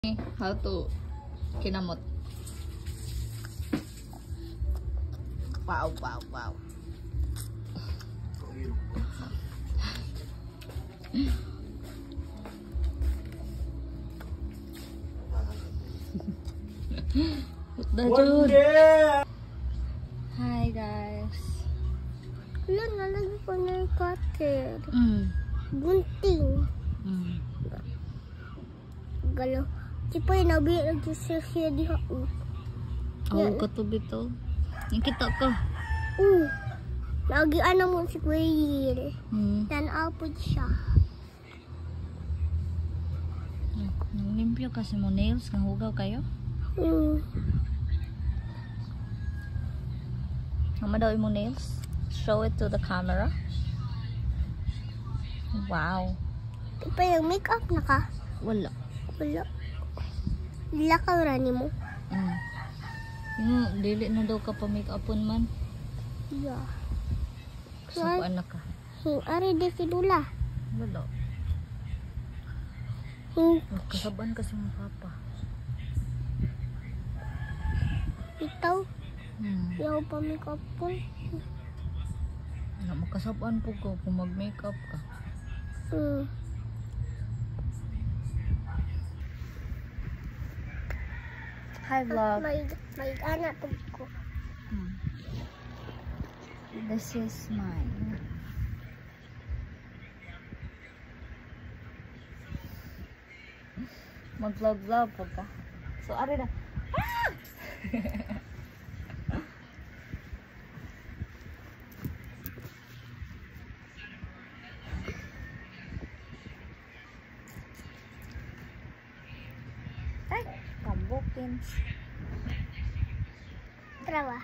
How to kinamot. Wow, wow, wow. Hi guys. Wala, nalagay ko na yung cutter. Gunting. Galaw. Tipo yung nabi nag-siya diha. Oh, katubi to. Yung kita ka. Lagi ano mo si Kuya. Tan-apod siya. Limpyo kasi mo nails. Nahugaw kayo? Mama daw yung nails. Show it to the camera. Wow. Tipo yung makeup na ka? Wala. Wala. Lakaw rani mo? Yung dili na daw ka pa make-upon man. Yeah. Sabaan na ka. Ari de fidula. Wala. Kasabaan kasi mo papa. Ikaw? Yaw pa makeup po. Wala, makasabaan po ko kung mag-makeup ka. Hi vlog. May anak po ko. This is mine. Mag-vlog po ka. So, ari na. Ay, kambukin. Trawa.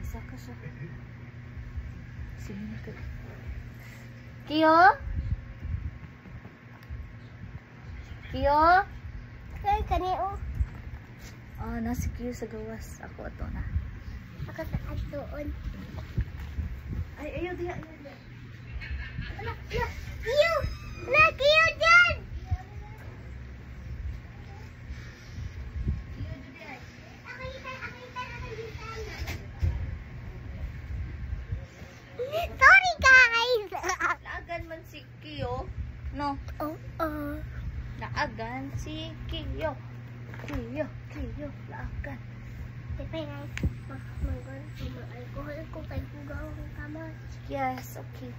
Isa ka siya. Sige ka. Kiyo? Kiyo? Kaya kaneo. Ah, nasi Kiyo sa gawas. Ako ato na. Ako sa atoon. Ay, ayaw diha. Ala, Kiyo! Ala, Kiyo dyan! Sorry guys! Naagan man si Kiyo. No. Naagan si Kiyo. Kiyo, naagan. Tepe guys, mag-alcohol ko kay kugaw ang kamay. Yes, okay.